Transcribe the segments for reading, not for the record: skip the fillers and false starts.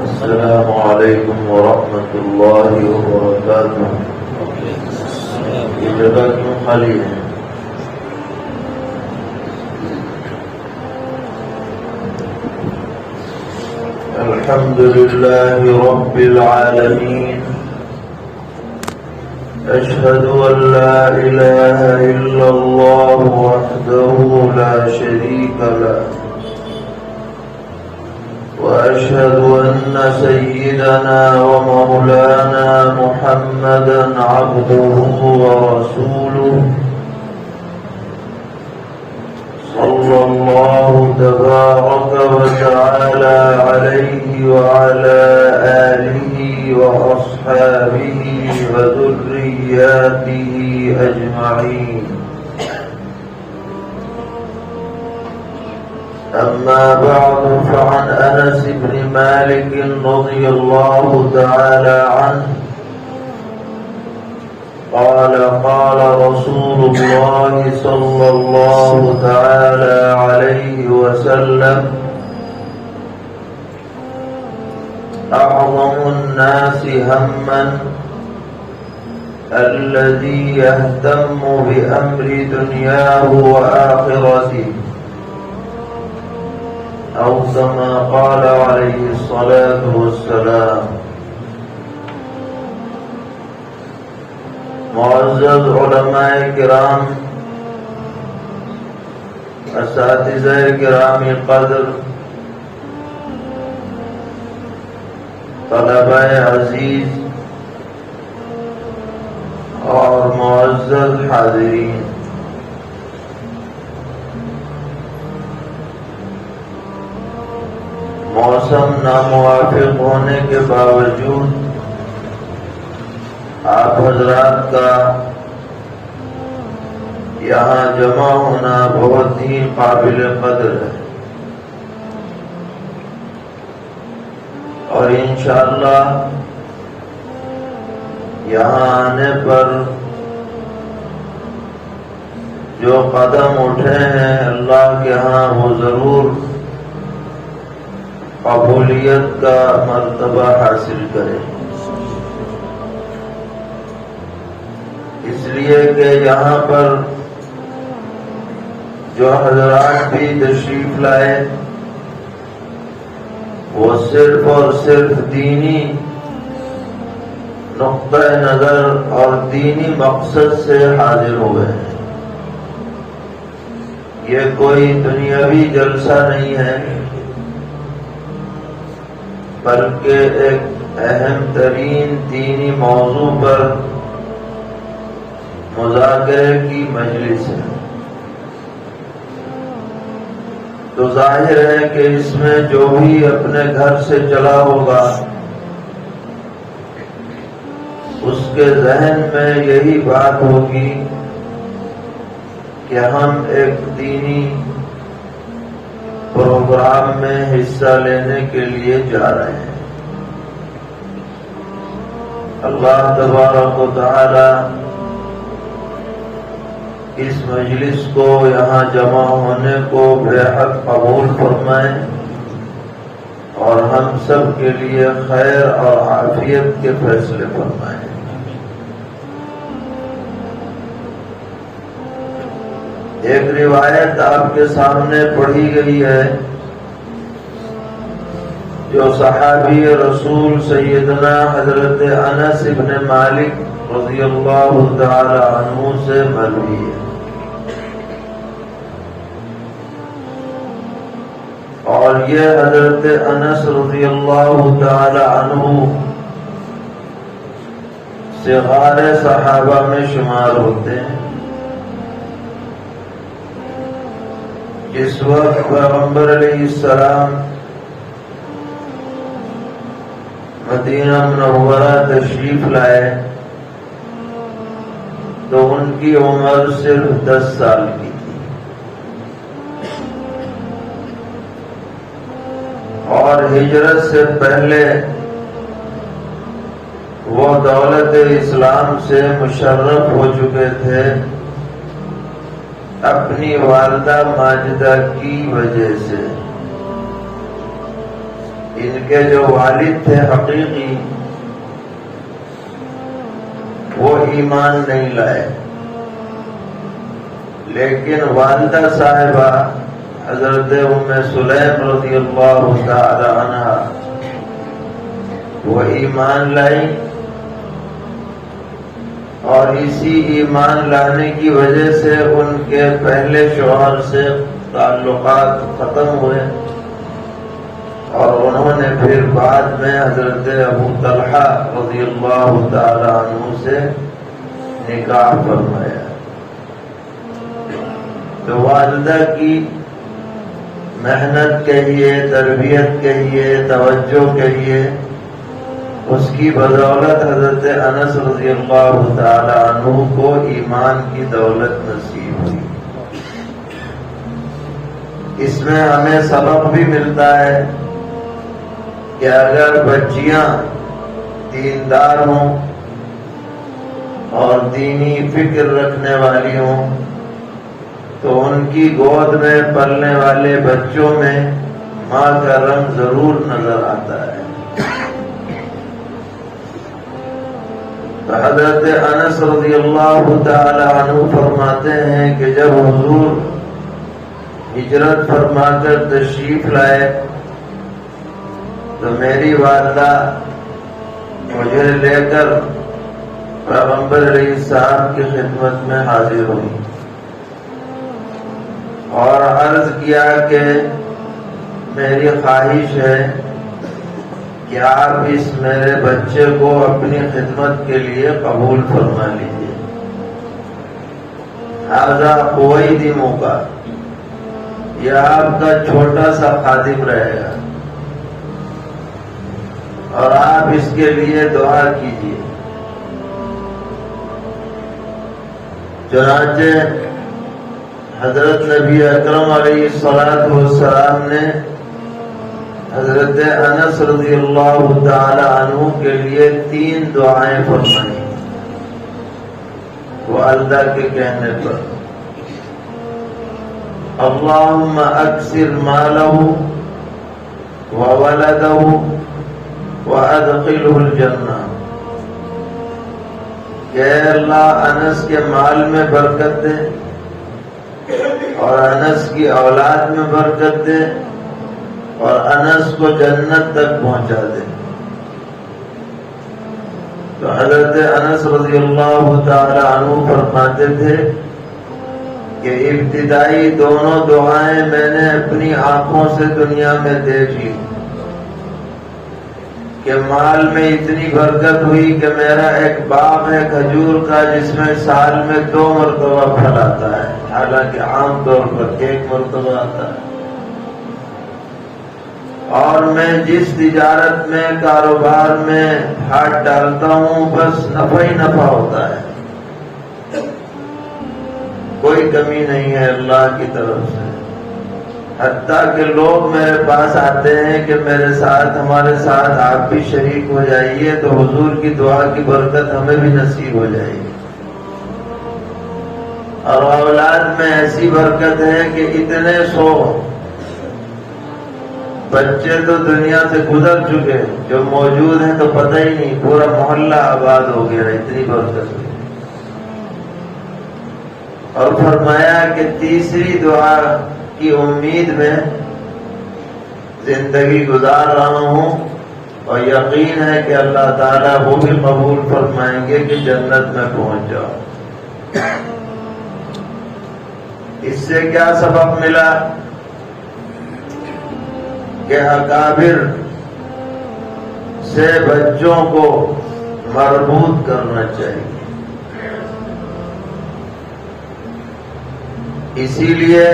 السلام علیکم ورحمۃ اللہ وبرکاتہ. یہ جگہ کیوں خالی ہے؟ الحمد للہ رب العالمین. اشہد ان لا الہ الا اللہ وحدہ لا شریک لہ وأشهد أن سيدنا ومولانا محمدا عبده ورسوله صلى الله تبارك وتعالى عليه وعلى آله وأصحابه وذرياته أجمعين. أما بعد فعن أنس بن مالك رضي الله تعالى عنه قال قال رسول الله صلى الله تعالى عليه وسلم أعظم الناس همًا الذي يهتم بأمر دنياه وآخرته أو كما قال عليه الصلاة والسلام. معزز علماء کرام، اساتذہ کرام قدر، طلباء عزیز اور معزز حاضرین، موسم ناموافق ہونے کے باوجود آپ حضرات کا یہاں جمع ہونا بہت ہی قابل قدر ہے، اور انشاءاللہ یہاں آنے پر جو قدم اٹھے ہیں اللہ کے ہاں وہ ضرور قبولیت کا مرتبہ حاصل کرے. اس لیے کہ یہاں پر جو حضرات بھی تشریف لائے وہ صرف اور صرف دینی نقطہ نظر اور دینی مقصد سے حاضر ہوئے ہیں. یہ کوئی دنیاوی جلسہ نہیں ہے، بلکہ ایک اہم ترین دینی موضوع پر مذاکرے کی مجلس ہے. تو ظاہر ہے کہ اس میں جو بھی اپنے گھر سے چلا ہوگا اس کے ذہن میں یہی بات ہوگی کہ ہم ایک دینی پروگرام میں حصہ لینے کے لیے جا رہے ہیں. اللہ تبارک و تعالی اس مجلس کو، یہاں جمع ہونے کو بے حد قبول فرمائیں اور ہم سب کے لیے خیر اور عافیت کے فیصلے فرمائیں. ایک روایت آپ کے سامنے پڑھی گئی ہے جو صحابی رسول سیدنا حضرت انس بن مالک رضی اللہ تعالی عنہ سے مروی ہے، اور یہ حضرت انس رضی اللہ تعالی عنہ صغار صحابہ میں شمار ہوتے ہیں. جس وقت پیغمبر علیہ السلام مدینہ منورہ تشریف لائے تو ان کی عمر صرف 10 سال کی تھی. اور ہجرت سے پہلے وہ دولت اسلام سے مشرف ہو چکے تھے اپنی والدہ ماجدہ کی وجہ سے۔ ان کے جو والد تھے حقیقی وہ ایمان نہیں لائے، لیکن والدہ صاحبہ حضرت ام سلیم رضی اللہ تعالی عنہا وہ ایمان لائی، اور اسی ایمان لانے کی وجہ سے ان کے پہلے شوہر سے تعلقات ختم ہوئے، اور انہوں نے پھر بعد میں حضرت ابو طلحہ رضی اللہ تعالی عنہ سے نکاح فرمایا۔ تو والدہ کی محنت کہیے، تربیت کہیے، توجہ کہیے، اس کی بدولت حضرت انس رضی اللہ تعالی عنہ کو ایمان کی دولت نصیب ہوئی۔ اس میں ہمیں سبق بھی ملتا ہے کہ اگر بچیاں دیندار ہوں اور دینی فکر رکھنے والی ہوں تو ان کی گود میں پلنے والے بچوں میں ماں کا رنگ ضرور نظر آتا ہے۔ تو حضرت انس رضی اللہ تعالی عنہ فرماتے ہیں کہ جب حضور ہجرت فرما کر تشریف لائے تو میری والدہ مجھے لے کر پیغمبر علیہ السلام کی خدمت میں حاضر ہوئی اور عرض کیا کہ میری خواہش ہے کہ آپ اس میرے بچے کو اپنی خدمت کے لیے قبول فرما لیجیے۔ ھذا خویدم کا، یہ آپ کا چھوٹا سا خادم رہے گا اور آپ اس کے لیے دعا کیجیے۔ چنانچہ حضرت نبی اکرم علیہ الصلوۃ والسلام نے حضرت انس رضی اللہ تعالی عنہ کے لیے 3 دعائیں فرمائیں والدہ کے کہنے پر۔ اللہم اکثر مالہ وولدہ وادخلہ الجنہ، کہ اے اللہ انس کے مال میں برکت دے اور انس کی اولاد میں برکت دے اور انس کو جنت تک پہنچا دے۔ تو حضرت انس رضی اللہ تعالی عنہ فرماتے تھے کہ ابتدائی دونوں دعائیں میں نے اپنی آنکھوں سے دنیا میں دیکھ لی کہ مال میں اتنی برکت ہوئی کہ میرا ایک باغ ہے کھجور کا جس میں سال میں 2 مرتبہ پھل آتا ہے، حالانکہ عام طور پر 1 مرتبہ آتا ہے، اور میں جس تجارت میں کاروبار میں ہاتھ ڈالتا ہوں بس نفع ہی نفع ہوتا ہے، کوئی کمی نہیں ہے اللہ کی طرف سے۔ حتیٰ کہ لوگ میرے پاس آتے ہیں کہ میرے ساتھ ہمارے ساتھ آپ بھی شریک ہو جائیے تو حضور کی دعا کی برکت ہمیں بھی نصیب ہو جائے گی۔ اور اولاد میں ایسی برکت ہے کہ اتنے 100 بچے تو دنیا سے گزر چکے، جو موجود ہیں تو پتہ ہی نہیں، پورا محلہ آباد ہو گیا، اتنی برکت ہوئی۔ اور فرمایا کہ تیسری دعا کی امید میں زندگی گزار رہا ہوں اور یقین ہے کہ اللہ تعالیٰ وہ بھی قبول فرمائیں گے کہ جنت میں پہنچ جاؤ۔ اس سے کیا سبق ملا کہ اکابر سے بچوں کو مربوط کرنا چاہیے۔ اسی لیے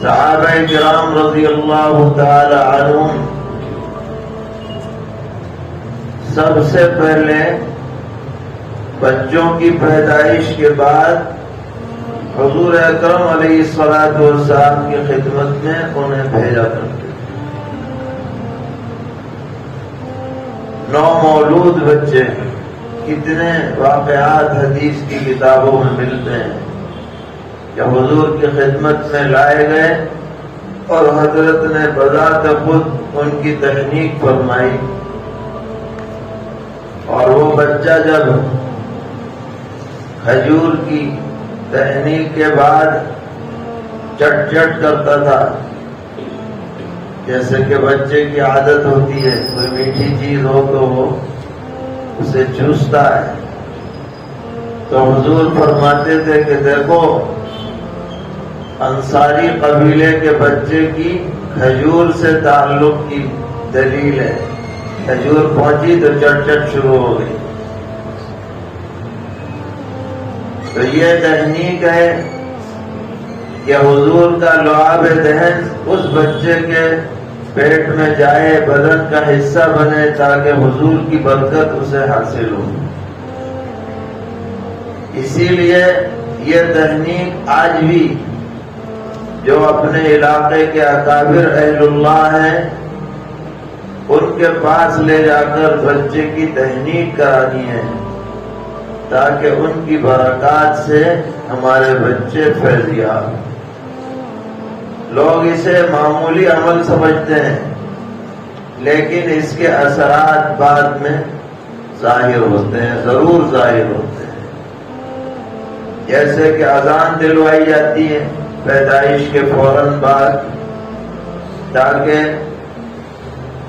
صحابہ کرام رضی اللہ تعالی عنہم سب سے پہلے بچوں کی پیدائش کے بعد حضور اکرم علیہ الصلوۃ والسلام کی خدمت میں انہیں بھیجا کرتے تھے۔ مولود بچے کتنے واقعات حدیث کی کتابوں میں ملتے ہیں کہ حضور کی خدمت میں لائے گئے اور حضرت نے بذات خود ان کی تحنیک فرمائی، اور وہ بچہ جب کھجور کی تحنیک کے بعد چٹ چٹ کرتا تھا، جیسے کہ بچے کی عادت ہوتی ہے، کوئی میٹھی چیز ہو تو وہ اسے چوستا ہے، تو حضور فرماتے تھے کہ دیکھو انصاری قبیلے کے بچے کی کھجور سے تعلق کی دلیل ہے، کھجور پہنچی تو چٹ چٹ شروع ہو گئی۔ تو یہ تحنیک ہے کہ حضور کا لعاب دہن اس بچے کے پیٹ میں جائے، بدن کا حصہ بنے، تاکہ حضور کی برکت اسے حاصل ہو۔ اسی لیے یہ تحنیک آج بھی جو اپنے علاقے کے اکابر اہل اللہ ہیں ان کے پاس لے جا کر بچے کی تحنیک کرانی ہے، تاکہ ان کی برکات سے ہمارے بچے فیضیاب۔ لوگ اسے معمولی عمل سمجھتے ہیں، لیکن اس کے اثرات بعد میں ظاہر ہوتے ہیں، ضرور ظاہر ہوتے ہیں۔ جیسے کہ اذان دلوائی جاتی ہے پیدائش کے فوراً بعد، تاکہ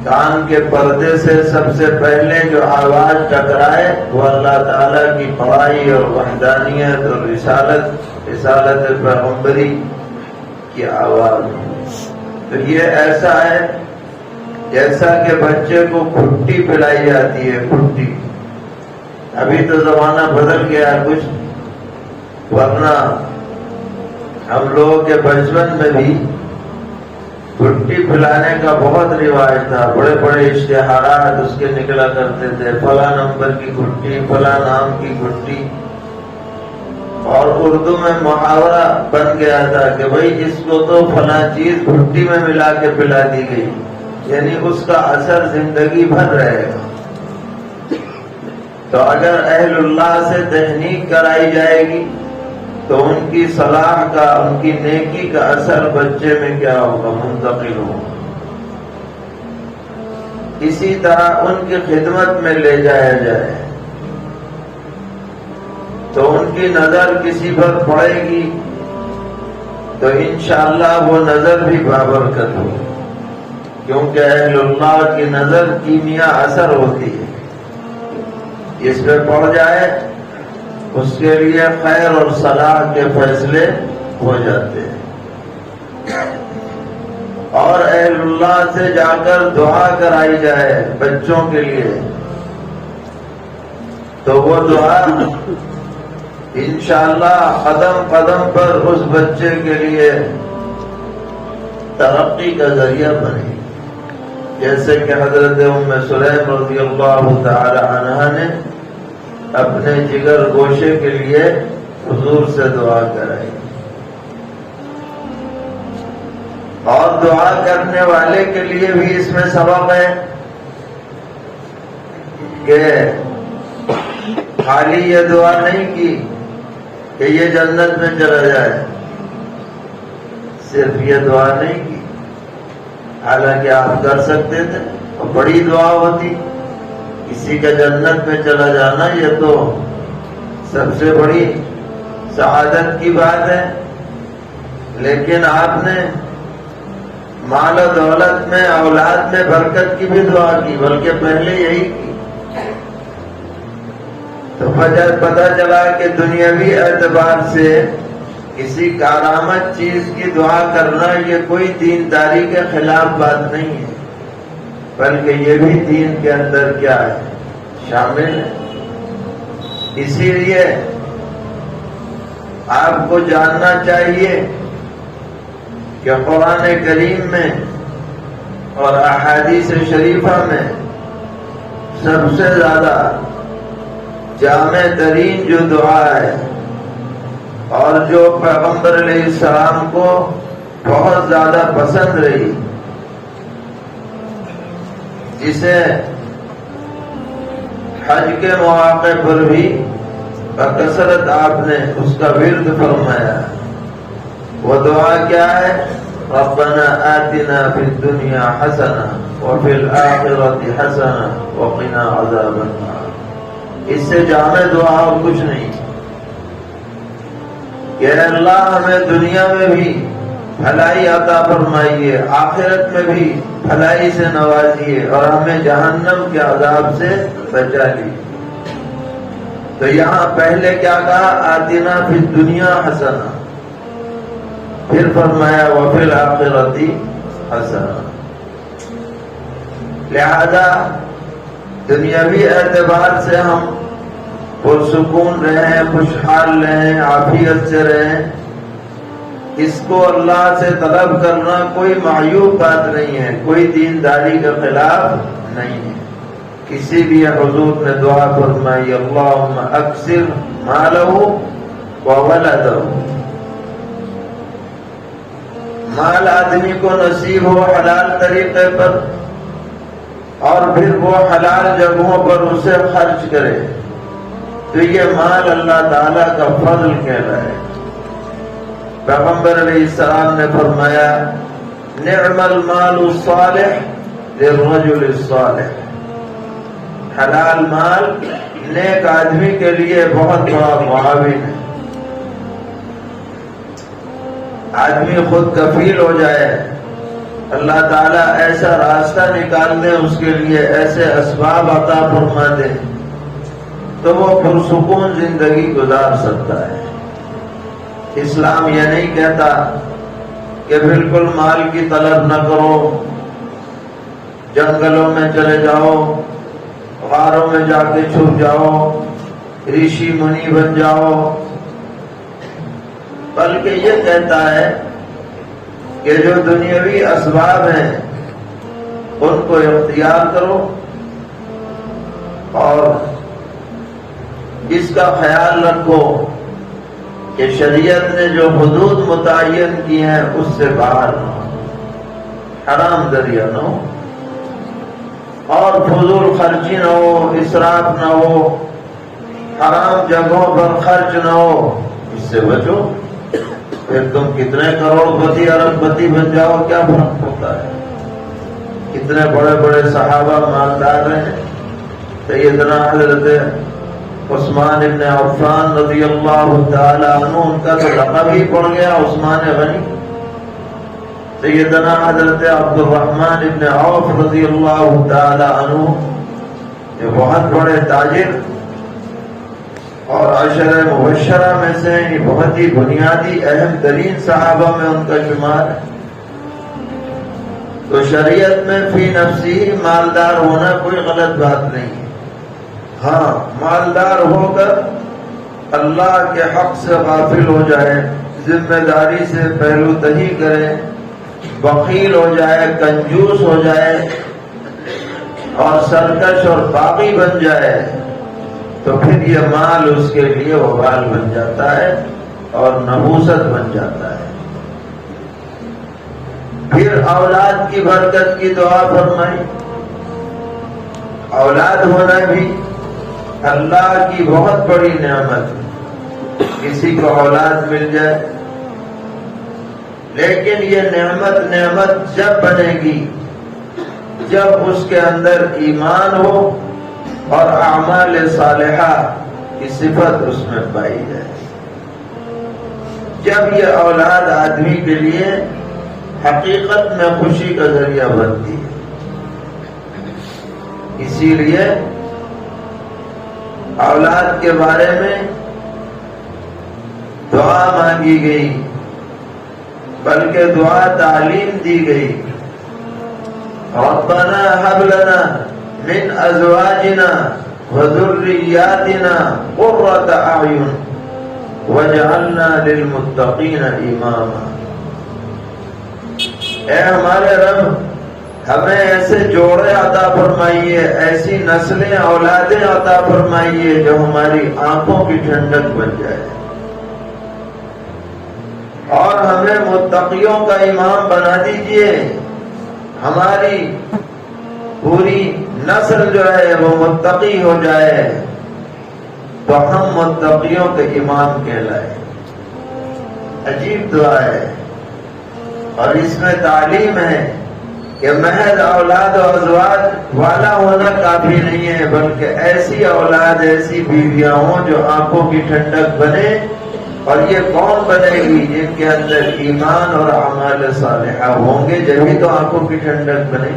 کان کے پردے سے سب سے پہلے جو آواز ٹکرائے وہ اللہ تعالیٰ کی بڑائی اور وحدانیت اور رسالت پیغمبری کی آواز۔ تو یہ ایسا ہے جیسا کہ بچے کو کھٹی پلائی جاتی ہے، کھٹی۔ ابھی تو زمانہ بدل گیا کچھ، ورنہ ہم لوگوں کے بچپن میں بھی کھٹی پلانے کا بہت رواج تھا، بڑے بڑے اشتہارات اس کے نکلا کرتے تھے، فلاں نمبر کی کھٹی، فلاں نام کی کھٹی، اور اردو میں محاورہ بن گیا تھا کہ بھئی جس کو تو فلاں چیز کھٹی میں ملا کے پلا دی گئی، یعنی اس کا اثر زندگی بھر رہے گا۔ تو اگر اہل اللہ سے تحنیک کرائی جائے گی تو ان کی صلاح کا، ان کی نیکی کا اثر بچے میں کیا ہوگا؟ منتقل ہوگا۔ اسی طرح ان کی خدمت میں لے جایا جائے تو ان کی نظر کسی پر پڑے گی تو انشاءاللہ وہ نظر بھی بابرکت ہوگی، کیونکہ اہل اللہ کی نظر کیمیا اثر ہوتی ہے، جس پہ پڑ جائے اس کے لیے خیر اور صلاح کے فیصلے ہو جاتے ہیں۔ اور اہل اللہ سے جا کر دعا کرائی جائے بچوں کے لیے تو وہ دعا انشاءاللہ قدم قدم پر اس بچے کے لیے ترقی کا ذریعہ بنے، جیسے کہ حضرت ام سلیم رضی اللہ تعالی عنہا نے اپنے جگر گوشے کے لیے حضور سے دعا کرائی۔ اور دعا کرنے والے کے لیے بھی اس میں سبب ہے کہ خالی یہ دعا نہیں کی کہ یہ جنت میں چلا جائے، صرف یہ دعا نہیں کی، حالانکہ آپ کر سکتے تھے، اور بڑی دعا ہوتی، کسی کا جنت میں چلا جانا یہ تو سب سے بڑی سعادت کی بات ہے، لیکن آپ نے مال و دولت میں، اولاد میں برکت کی بھی دعا کی، بلکہ پہلے یہی کی۔ تو پتہ چلا کہ دنیاوی اعتبار سے کسی کارآمد چیز کی دعا کرنا یہ کوئی دینداری کے خلاف بات نہیں ہے، بلکہ یہ بھی دین کے اندر کیا ہے؟ شامل ہے۔ اسی لیے آپ کو جاننا چاہیے کہ قرآن کریم میں اور احادیث شریفہ میں سب سے زیادہ جامع ترین جو دعا ہے اور جو پیغمبر علیہ السلام کو بہت زیادہ پسند رہی، جسے حج کے مواقع پر بھی بکثرت آپ نے اس کا ورد فرمایا. وہ دعا کیا ہے؟ ربنا آتنا فی الدنیا حسنہ وفی الآخرۃ حسنہ وقنا عذاب النار. اس سے جامع دعا اور کچھ نہیں کہ اللہ ہمیں دنیا میں بھی بھلائی عطا فرمائیے، آخرت میں بھی بھلائی سے نوازیے، اور ہمیں جہنم کے عذاب سے بچا لیجیے. تو یہاں پہلے کیا کہا؟ آتنا فی الدنیا حسنہ، پھر فرمایا وفی الآخرۃ حسنہ. لہذا دنیاوی اعتبار سے ہم پرسکون رہیں، خوشحال رہیں، عافیت سے رہیں، اس کو اللہ سے طلب کرنا کوئی معیوب بات نہیں ہے، کوئی دینداری کے خلاف نہیں ہے. کسی بھی حضور نے دعا فرمائی اللہم اکثر مالہ وولدہ. مال آدمی کو نصیب ہو حلال طریقے پر، اور پھر وہ حلال جگہوں پر اسے خرچ کرے، تو یہ مال اللہ تعالیٰ کا فضل کہلائے. پیغمبر علیہ السلام نے فرمایا نعم المال الصالح للرجل الصالح. حلال مال نیک آدمی کے لیے بہت بڑا معاون ہے. آدمی خود کفیل ہو جائے، اللہ تعالیٰ ایسا راستہ نکال دے اس کے لیے، ایسے اسباب عطا فرما دے، تو وہ پرسکون زندگی گزار سکتا ہے. اسلام یہ نہیں کہتا کہ بالکل مال کی طلب نہ کرو، جنگلوں میں چلے جاؤ، غاروں میں جا کے چھپ جاؤ، رشی منی بن جاؤ، بلکہ یہ کہتا ہے کہ جو دنیاوی اسباب ہیں ان کو اختیار کرو، اور اس کا خیال رکھو کہ شریعت نے جو حدود متعین کی ہیں اس سے باہر نہ ہو، حرام ذریعہ نہ ہو، اور فضول خرچی نہ ہو، اسراف نہ ہو، حرام جگہوں پر خرچ نہ ہو. اس سے بچو. پھر تم کتنے کروڑ پتی ارب پتی بن جاؤ، کیا فرق ہوتا ہے؟ کتنے بڑے بڑے صحابہ مالدار ہیں. سیدنا حضرت عثمان ابن عفان رضی اللہ تعالی عنہ، ان کا تو لقب ہی پڑ گیا عثمان غنی. سیدنا حضرت عبد الرحمن ابن عوف رضی اللہ تعالی عنہ، یہ بہت بڑے تاجر اور عشرہ مبشرہ میں سے یہ بہت ہی بنیادی اہم ترین صحابہ میں ان کا شمار ہے. تو شریعت میں فی نفسی مالدار ہونا کوئی غلط بات نہیں ہے. ہاں، مالدار ہو کر اللہ کے حق سے غافل ہو جائے، ذمہ داری سے پہلو تہی کرے، بخیل ہو جائے، کنجوس ہو جائے، اور سرکش اور باغی بن جائے، تو پھر یہ مال اس کے لیے وبال بن جاتا ہے اور نحوست بن جاتا ہے. پھر اولاد کی برکت کی دعا فرمائی. اولاد ہونا بھی اللہ کی بہت بڑی نعمت. کسی کو اولاد مل جائے، لیکن یہ نعمت جب بنے گی جب اس کے اندر ایمان ہو اور اعمال صالحہ کی صفت اس میں پائی جائے. جب یہ اولاد آدمی کے لیے حقیقت میں خوشی کا ذریعہ بنتی ہے. اسی لیے اولاد کے بارے میں دعا مانگی گئی، بلکہ دعا تعلیم دی گئی. ربنا هب لنا من ازواجنا وذرياتنا قرة اعین واجعلنا للمتقین اماما. اے ہمارے رب، ہمیں ایسے جوڑے عطا فرمائیے، ایسی نسلیں اولادیں عطا فرمائیے جو ہماری آنکھوں کی ٹھنڈک بن جائے، اور ہمیں متقیوں کا امام بنا دیجئے. ہماری پوری نسل جو ہے وہ متقی ہو جائے تو ہم متقیوں کے امام کہلائے۔ عجیب دعا ہے، اور اس میں تعلیم ہے کہ محض اولاد و ازواج والا ہونا کافی نہیں ہے، بلکہ ایسی اولاد، ایسی بیویاں ہوں جو آنکھوں کی ٹھنڈک بنے۔ اور یہ کون بنے گی؟ جن کے اندر ایمان اور اعمال صالحہ ہوں گے، جبھی تو آنکھوں کی ٹھنڈک بنے۔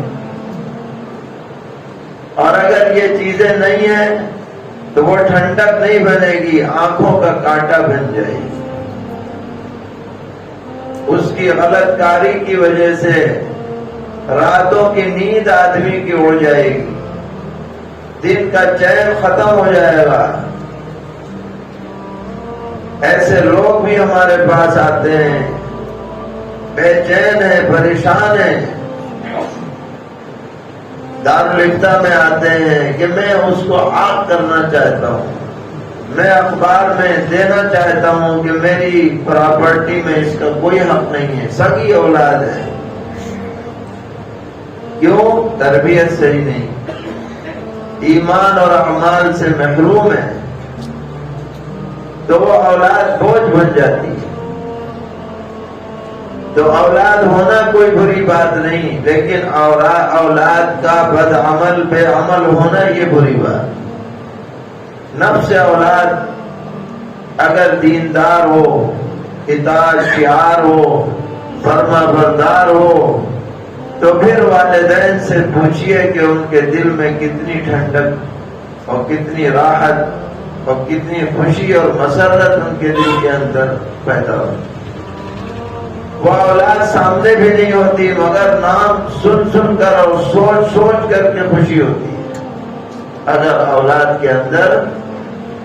اور اگر یہ چیزیں نہیں ہیں تو وہ ٹھنڈک نہیں بنے گی، آنکھوں کا کانٹا بن جائے گی۔ اس کی غلط کاری کی وجہ سے راتوں کی نیند آدمی کی اڑ جائے گی، دن کا چین ختم ہو جائے گا۔ ایسے لوگ بھی ہمارے پاس آتے ہیں، بے چین ہیں، پریشان ہیں، دارالفتہ میں آتے ہیں کہ میں اس کو عاق کرنا چاہتا ہوں، میں اخبار میں دینا چاہتا ہوں کہ میری پراپرٹی میں اس کا کوئی حق نہیں ہے، سگی اولاد ہے۔ کیوں؟ تربیت صحیح نہیں، ایمان اور اعمال سے محروم ہے، تو وہ اولاد بوجھ بن جاتی ہے۔ تو اولاد ہونا کوئی بری بات نہیں، لیکن اولاد کا بد عمل بے عمل ہونا یہ بری بات۔ نفس اولاد اگر دیندار ہو، اطاعت شعار ہو، فرما بردار ہو، تو پھر والدین سے پوچھئے کہ ان کے دل میں کتنی ٹھنڈک اور کتنی راحت اور کتنی خوشی اور مسرت ان کے دل کے اندر پیدا ہو۔ وہ اولاد سامنے بھی نہیں ہوتی، مگر نام سن سن کر اور سوچ سوچ کر کے خوشی ہوتی ہے، اگر اولاد کے اندر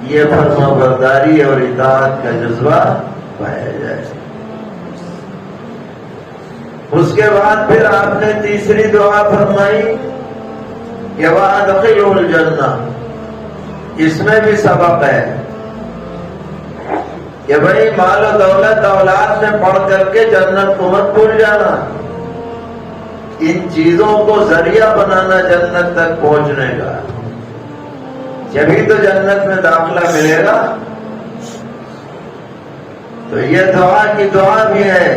یہ فرما برداری اور اطاعت کا جذبہ پایا جائے۔ اس کے بعد پھر آپ نے تیسری دعا فرمائی کہ وَأَدْخِلْهُ الْجَنَّةَ۔ اس میں بھی سبق ہے کہ بھئی مال و دولت اولاد میں پڑھ کر کے جنت کو مت بھول جانا، ان چیزوں کو ذریعہ بنانا جنت تک پہنچنے کا، جبھی تو جنت میں داخلہ ملے گا۔ تو یہ دعا کی دعا بھی ہے،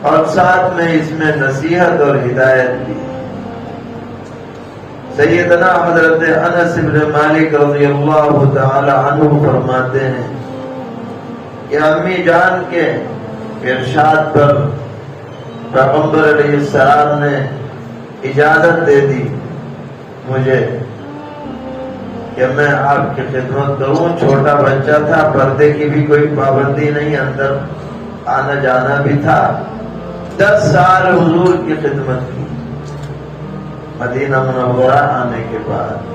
اور ساتھ میں اس میں نصیحت اور ہدایت بھی۔ سیدنا حضرت انس بن مالک رضی اللہ تعالی عنہ فرماتے ہیں کہ امی جان کے ارشاد پر پیغمبر علیہ السلام نے اجازت دے دی مجھے کہ میں آپ کی خدمت کروں۔ چھوٹا بچہ تھا، پردے کی بھی کوئی پابندی نہیں، اندر آنا جانا بھی تھا۔ 10 سال حضور کی خدمت کی مدینہ منورہ آنے کے بعد۔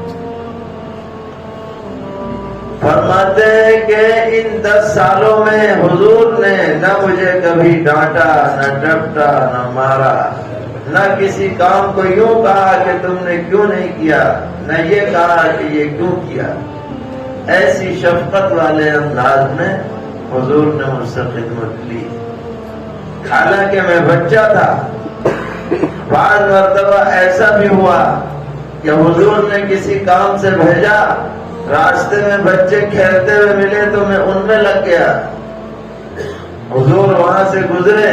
فرماتے ہیں کہ ان 10 سالوں میں حضور نے نہ مجھے کبھی ڈانٹا، نہ ڈپٹا، نہ مارا، نہ کسی کام کو یوں کہا کہ تم نے کیوں نہیں کیا، نہ یہ کہا کہ یہ کیوں کیا۔ ایسی شفقت والے انداز میں حضور نے مجھ سے خدمت لی، حالانکہ میں بچہ تھا۔ بعض مرتبہ ایسا بھی ہوا کہ حضور نے کسی کام سے بھیجا، راستے میں بچے کھیلتے ہوئے ملے تو میں ان میں لگ گیا۔ حضور وہاں سے گزرے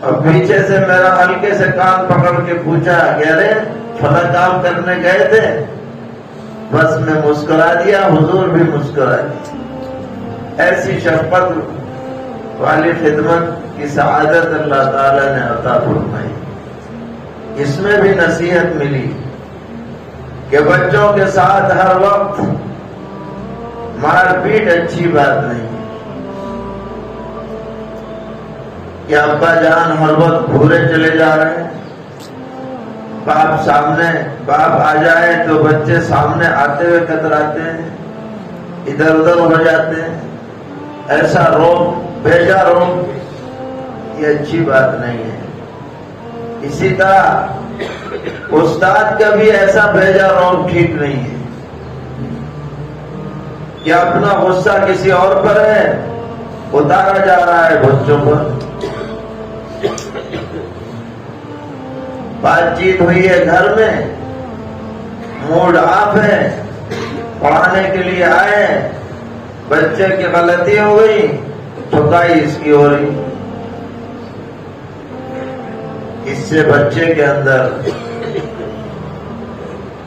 اور پیچھے سے میرا ہلکے سے کان پکڑ کے پوچھا کہ ارے فلاں کام کرنے گئے تھے؟ بس میں مسکرا دیا، حضور بھی مسکرا دی۔ ایسی شفقت والی خدمت کی سعادت اللہ تعالی نے عطا فرمائی۔ اس میں بھی نصیحت ملی کہ بچوں کے ساتھ ہر وقت مار پیٹ اچھی بات نہیں ہے، کہ ابا جان ہر وقت گھورے چلے جا رہے ہیں، باپ آ جائے تو بچے سامنے آتے ہوئے کتراتے ہیں، ادھر ادھر ہو جاتے ہیں، ایسا روک بھیجا روک، یہ اچھی بات نہیں ہے۔ اسی طرح استاد کا بھی ایسا بھیجا روک ٹھیک نہیں ہے کہ اپنا غصہ کسی اور پر ہے، اتارا جا رہا ہے بچوں پر۔ بات چیت ہوئی ہے گھر میں، موڈ آف ہے، پڑھانے کے لیے آئے، بچے کی غلطی ہو گئی، ٹھکائی اس کی ہو رہی، اس سے بچے کے اندر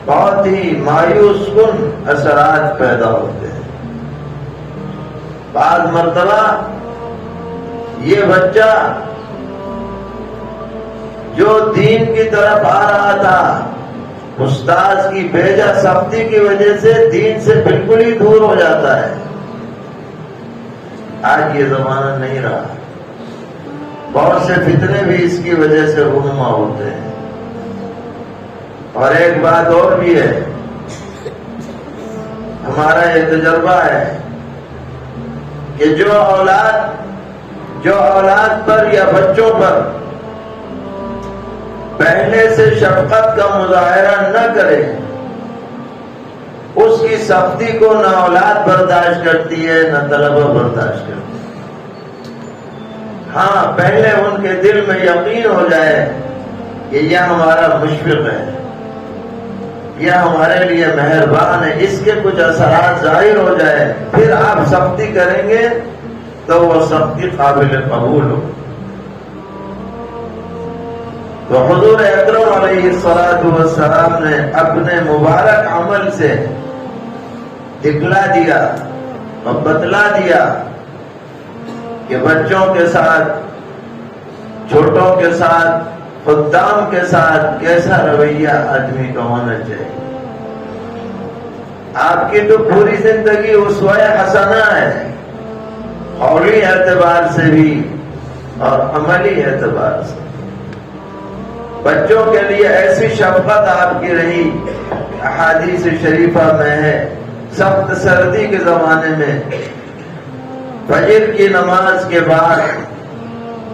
بہت ہی مایوس کن اثرات پیدا ہوتے ہیں۔ بعض مرتبہ یہ بچہ جو دین کی طرف آ رہا تھا، استاذ کی بیجا سختی کی وجہ سے دین سے بالکل ہی دور ہو جاتا ہے۔ آج یہ زمانہ نہیں رہا، بہت سے فتنے بھی اس کی وجہ سے رونما ہوتے ہیں۔ اور ایک بات اور بھی ہے، ہمارا یہ تجربہ ہے کہ جو اولاد پر یا بچوں پر پہلے سے شفقت کا مظاہرہ نہ کرے، اس کی سختی کو نہ اولاد برداشت کرتی ہے نہ طلبہ برداشت کرتی ہے۔ ہاں، پہلے ان کے دل میں یقین ہو جائے کہ یہ ہمارا مشفق ہے، یہ ہمارے لیے مہربان ہے، اس کے کچھ اثرات ظاہر ہو جائے، پھر آپ سختی کریں گے تو وہ سختی قابل قبول ہو۔ تو حضور اکرم علیہ السلام نے اپنے مبارک عمل سے دکھلا دیا اور بتلا دیا کہ بچوں کے ساتھ، چھوٹوں کے ساتھ، خدام کے ساتھ کیسا رویہ آدمی کا ہونا چاہیے۔ آپ کی تو پوری زندگی اسوہ حسنہ ہے، قولی اعتبار سے بھی اور عملی اعتبار سے۔ بچوں کے لیے ایسی شفقت آپ کی رہی، احادیث شریفہ میں ہے، سخت سردی کے زمانے میں فجر کی نماز کے بعد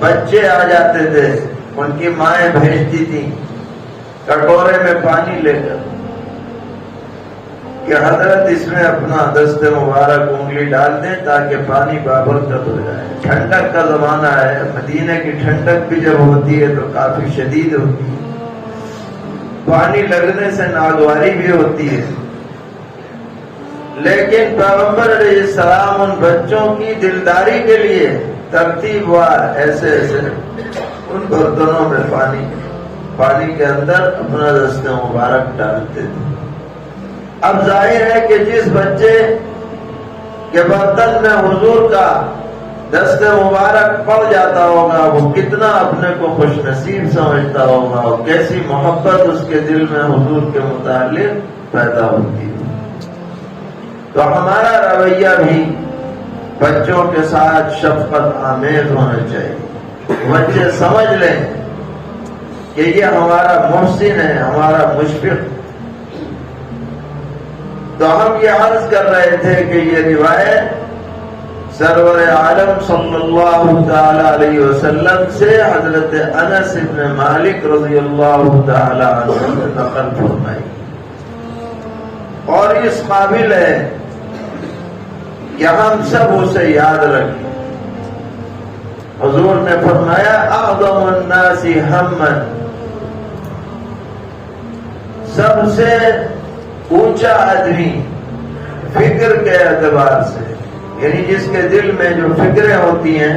بچے آ جاتے تھے، ان کی مائیں بھیجتی تھیں کٹورے میں پانی لے کر کہ حضرت اس میں اپنا دست مبارک انگلی ڈال دیں تاکہ پانی بابرکت ہو جائے۔ ٹھنڈک کا زمانہ ہے، مدینے کی ٹھنڈک بھی جب ہوتی ہے تو کافی شدید ہوتی ہے، پانی لگنے سے ناگواری بھی ہوتی ہے، لیکن پیغمبر علیہ السلام ان بچوں کی دلداری کے لیے ترتیب وار ایسے ان برتنوں میں پانی کے اندر اپنا دست مبارک ڈالتے تھے۔ اب ظاہر ہے کہ جس بچے کے برتن میں حضور کا دست مبارک پڑ جاتا ہوگا وہ کتنا اپنے کو خوش نصیب سمجھتا ہوگا اور کیسی محبت اس کے دل میں حضور کے متعلق پیدا ہوتی ہے۔ تو ہمارا رویہ بھی بچوں کے ساتھ شفقت آمیز ہونا چاہیے، بچے سمجھ لیں کہ یہ ہمارا محسن ہے، ہمارا مشفق۔ تو ہم یہ عرض کر رہے تھے کہ یہ روایت سرور عالم صلی اللہ تعالی علیہ وسلم سے حضرت انس بن مالک رضی اللہ تعالی عنہ نے نقل فرمائی، اور اس قابل ہے کہ ہم سب اسے یاد رکھیں۔ حضور نے فرمایا اعظم الناس ہما، سب سے اونچا آدمی فکر کے اعتبار سے، یعنی جس کے دل میں جو فکریں ہوتی ہیں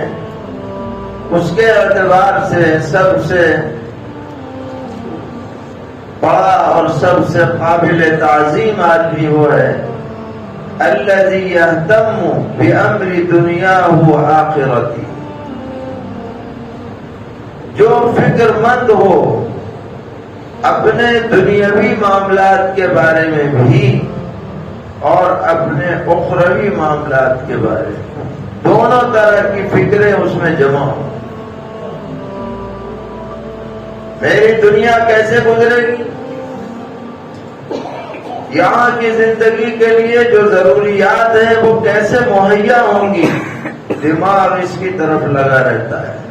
اس کے اعتبار سے سب سے بڑا اور سب سے قابل تعظیم آدمی وہ ہے الذی یہتم بامر دنیاہ وآخرتہ، جو فکر مند ہو اپنے دنیاوی معاملات کے بارے میں بھی اور اپنے اخروی معاملات کے بارے میں، دونوں طرح کی فکریں اس میں جمع ہوں۔ میری دنیا کیسے گزرے گی، یہاں کی زندگی کے لیے جو ضروریات ہیں وہ کیسے مہیا ہوں گی، دماغ اس کی طرف لگا رہتا ہے،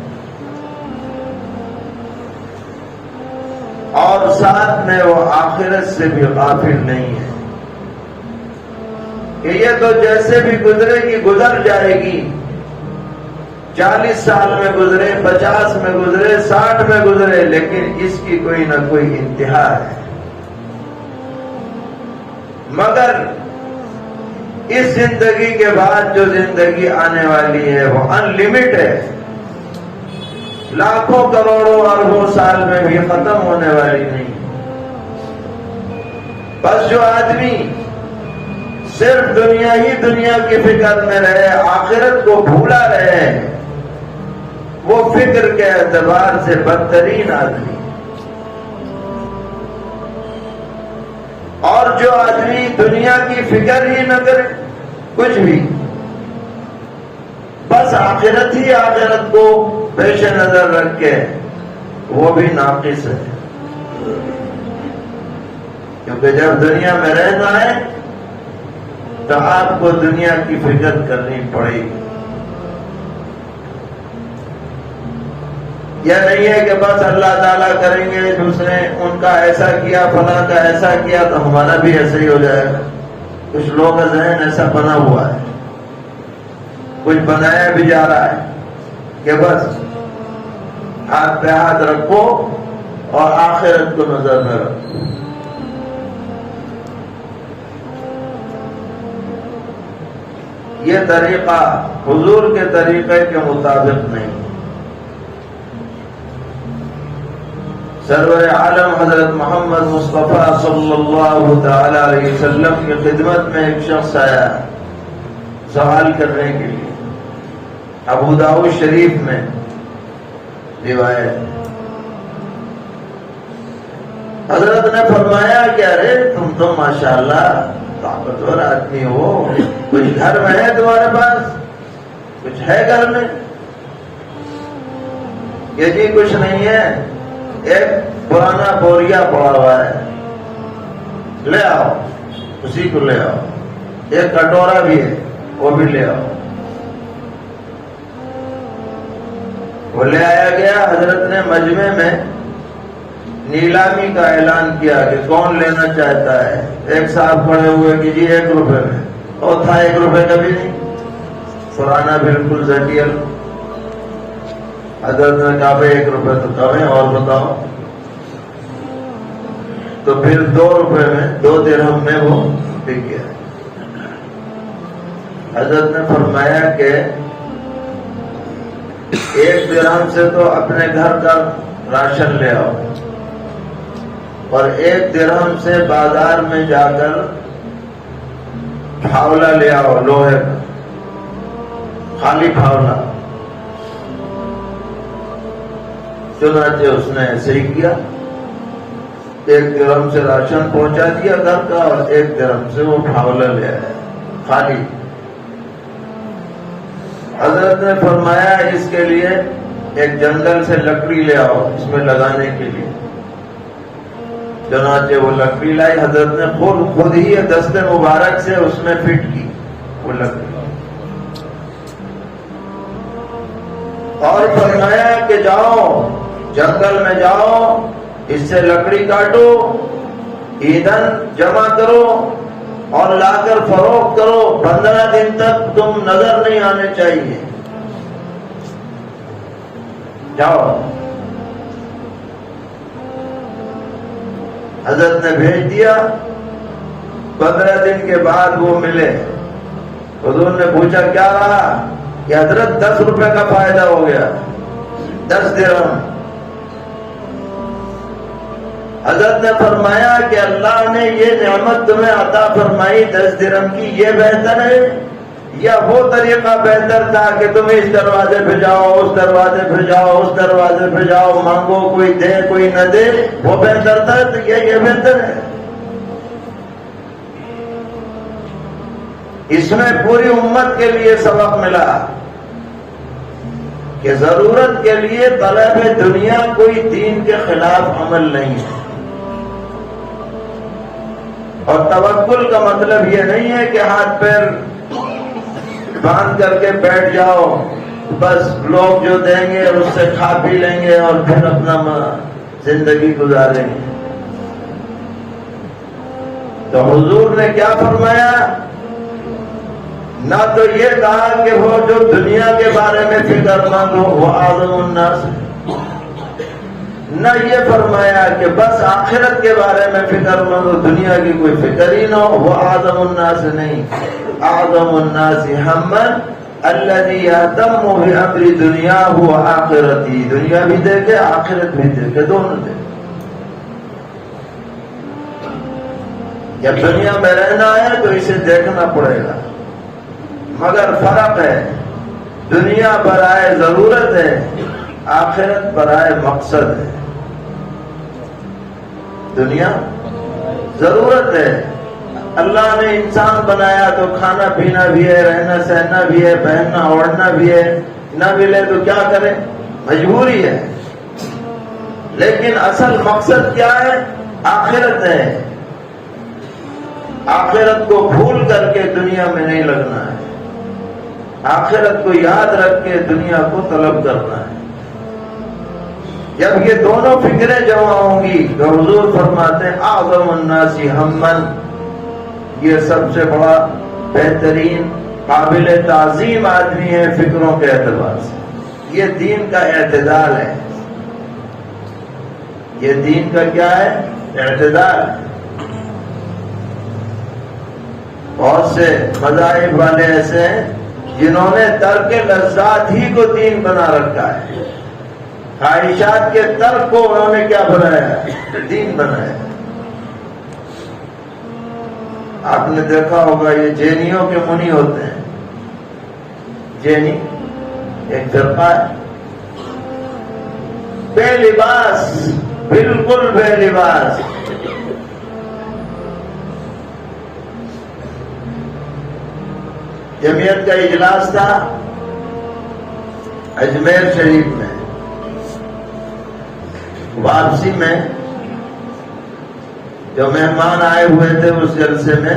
اور ساتھ میں وہ آخرت سے بھی غافل نہیں ہے کہ یہ تو جیسے بھی گزرے گی گزر جائے گی، 40 سال میں گزرے، 50 میں گزرے، 60 میں گزرے، لیکن اس کی کوئی نہ کوئی انتہا ہے۔ مگر اس زندگی کے بعد جو زندگی آنے والی ہے وہ ان لمٹ ہے، لاکھوں کروڑوں اربوں سال میں بھی ختم ہونے والی نہیں۔ بس جو آدمی صرف دنیا ہی دنیا کی فکر میں رہے، آخرت کو بھولا رہے، وہ فکر کے اعتبار سے بدترین آدمی۔ اور جو آدمی دنیا کی فکر ہی نہ کرے کچھ بھی، بس آخرت ہی آخرت کو پیش نظر رکھ کے، وہ بھی ناقص ہے۔ کیونکہ جب دنیا میں رہنا ہے تو آپ کو دنیا کی فکر کرنی پڑے گی۔ یہ نہیں ہے کہ بس اللہ تعالیٰ کریں گے، دوسرے ان کا ایسا کیا، فلاں کا ایسا کیا تو ہمارا بھی ایسا ہی ہو جائے گا۔ کچھ لوگوں کا ذہن ایسا بنا ہوا ہے، کچھ بنایا بھی جا رہا ہے کہ بس ہاتھ پہ ہاتھ رکھو اور آخرت کو نظر میں رکھو۔ یہ طریقہ حضور کے طریقے کے مطابق نہیں۔ سرور عالم حضرت محمد مصطفیٰ صلی اللہ تعالی علیہ وسلم کی خدمت میں ایک شخص آیا سوال کرنے کے لیے، ابو داؤد شریف میں روایت۔ حضرت نے فرمایا کہ ارے تم تو ماشاءاللہ طاقتور آدمی ہو، کچھ گھر میں ہے تمہارے پاس؟ کچھ ہے گھر میں؟ کہ جی کچھ نہیں ہے، ایک پرانا بوریا پڑا ہوا ہے، لے آؤ، اسی کو لے آؤ۔ ایک کٹورا بھی ہے، وہ بھی لے آؤ۔ وہ لے آیا گیا۔ حضرت نے مجمع میں نیلامی کا اعلان کیا کہ کون لینا چاہتا ہے۔ ایک صاحب کھڑے ہوئے کہ جی 1 روپے میں، اور تھا 1 روپے کا بھی نہیں، پرانا بالکل زٹیل۔ حضرت نے کہا 1 روپے تو کم ہے، اور بتاؤ۔ تو پھر 2 روپے میں، 2 درہم میں وہ بک گیا۔ حضرت نے فرمایا کہ 1 درہم سے تو اپنے گھر کا راشن لے آؤ، اور 1 درہم سے بازار میں جا کر پھاولا لے آؤ، لوہے کا خالی پھاولا۔ چنانچہ اس نے ایسے ہی کیا، 1 درہم سے راشن پہنچا دیا گھر کا، اور 1 درہم سے وہ پھاولا لے آیا خالی۔ حضرت نے فرمایا اس کے لیے ایک جنگل سے لکڑی لے آؤ اس میں لگانے کے لیے۔ چنانچہ وہ لکڑی لائی، حضرت نے خود ہی دست مبارک سے اس میں فٹ کی وہ لکڑی، اور فرمایا کہ جاؤ جنگل میں جاؤ، اس سے لکڑی کاٹو، ایندھن جمع کرو اور لا کر فروخت کرو، 15 دن تک تم نظر نہیں آنے چاہیے۔ جاؤ۔ حضرت نے بھیج دیا۔ 15 دن کے بعد وہ ملے۔ حضور نے پوچھا کیا رہا؟ کہ حضرت 10 روپے کا فائدہ ہو گیا، 10 درہم۔ حضرت نے فرمایا کہ اللہ نے یہ نعمت تمہیں عطا فرمائی 10 درہم کی، یہ بہتر ہے یا وہ طریقہ بہتر تھا کہ تم اس دروازے پہ جاؤ، اس دروازے پہ جاؤ، اس دروازے پہ جاؤ، مانگو، کوئی دے کوئی نہ دے، وہ بہتر تھا؟ تو یہ بہتر ہے۔ اس میں پوری امت کے لیے سبق ملا کہ ضرورت کے لیے طلب دنیا کوئی دین کے خلاف عمل نہیں ہے، اور توکل کا مطلب یہ نہیں ہے کہ ہاتھ پیر باندھ کر کے بیٹھ جاؤ، بس لوگ جو دیں گے اس سے کھا پی لیں گے اور پھر اپنا زندگی گزاریں گے۔ تو حضور نے کیا فرمایا؟ نہ تو یہ کہا کہ وہ جو دنیا کے بارے میں فکر مند ہو وہ اعظم الناس، نہ یہ فرمایا کہ بس آخرت کے بارے میں فکر مند ہو، دنیا کی کوئی فکر ہی نہ ہو، وہ اعظم الناس نہیں۔ اعظم الناس ہما الذی یہتم بامر دنیاہ وآخرتہ، دنیا بھی دیکھے آخرت بھی دیکھے، دونوں دیکھے۔ جب دنیا میں رہنا ہے تو اسے دیکھنا پڑے گا، مگر فرق ہے، دنیا برائے ضرورت ہے، آخرت برائے مقصد ہے۔ دنیا ضرورت ہے، اللہ نے انسان بنایا تو کھانا پینا بھی ہے، رہنا سہنا بھی ہے، پہننا اوڑھنا بھی ہے، نہ ملے تو کیا کرے، مجبوری ہے۔ لیکن اصل مقصد کیا ہے؟ آخرت ہے۔ آخرت کو بھول کر کے دنیا میں نہیں لگنا ہے، آخرت کو یاد رکھ کے دنیا کو طلب کرنا ہے۔ جب یہ دونوں فکریں جمع ہوں گی تو حضور فرماتے ہیں اعظم الناس ہما، یہ سب سے بڑا بہترین قابل تعظیم آدمی ہے فکروں کے اعتبار سے۔ یہ دین کا اعتدال ہے، یہ دین کا کیا ہے؟ اعتدال ہے۔ بہت سے مذاہب والے ایسے ہیں جنہوں نے ترک لذات ہی کو دین بنا رکھا ہے، خواہشات کے ترک کو انہوں نے کیا بنایا ہے؟ دین بنایا۔ آپ نے دیکھا ہوگا یہ جینیوں کے منی ہوتے ہیں، جینی ایک فرقہ ہے، بے لباس، بالکل بے لباس، جمعیت کا اجلاس تھا اجمیر شریف میں، واپسی میں جو مہمان آئے ہوئے تھے اس جلسے میں،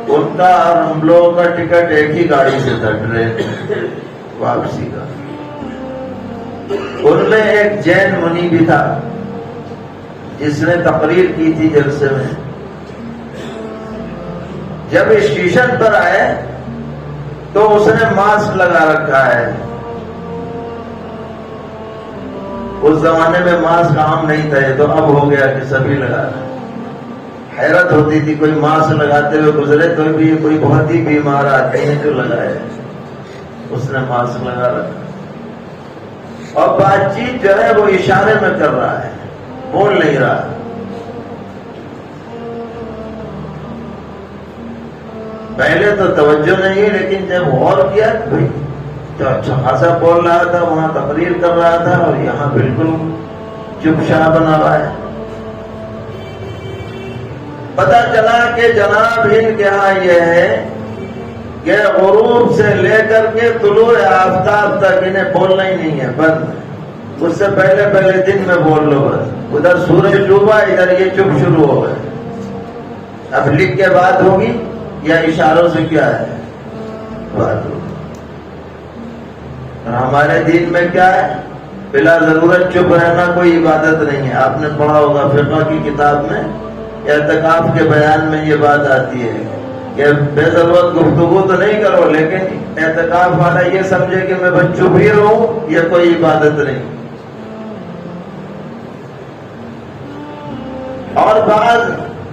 ان کا اور ہم لوگوں کا ٹکٹ ایک ہی گاڑی سے تھا، ٹرین واپسی کا۔ ان میں ایک جین منی بھی تھا جس نے تقریر کی تھی جلسے میں۔ جب اسٹیشن پر آئے تو اس نے ماسک لگا رکھا ہے، اس زمانے میں ماسک عام نہیں تھا، یہ تو اب ہو گیا کہ سبھی لگا رہے۔ حیرت ہوتی تھی کوئی ماسک لگاتے ہوئے گزرے تو بھی کوئی بہت ہی بیمار آتے ہیں جو لگائے، اس نے ماسک لگا رکھا، اور بات چیت جو ہے وہ اشارے میں کر رہا ہے، بول نہیں رہا۔ پہلے تو توجہ نہیں، لیکن جب غور کیا بھائی تو اچھا خاصا بول رہا تھا، وہاں تقریر کر رہا تھا، اور یہاں بالکل چپ شاہ بنا ہوا ہے۔ پتا چلا کہ جناب ان کے ہاں یہ ہے کہ غروب سے لے کر کے طلوع آفتاب تک انہیں بولنا ہی نہیں ہے، بند۔ اس سے پہلے دن میں بول لو بس، ادھر سورج ڈوبا ادھر یہ چپ شروع ہو گئے۔ اب لکھ کے بات ہوگی یا اشاروں سے کیا ہے بات ہوگی؟ ہمارے دین میں کیا ہے؟ بلا ضرورت چپ رہنا کوئی عبادت نہیں ہے۔ آپ نے پڑھا ہوگا فقہ کی کتاب میں، اعتکاف کے بیان میں یہ بات آتی ہے کہ بے ضرورت گفتگو تو نہیں کرو، لیکن اعتکاف والا یہ سمجھے کہ میں بس چپ ہی رہوں، یہ کوئی عبادت نہیں۔ اور بعض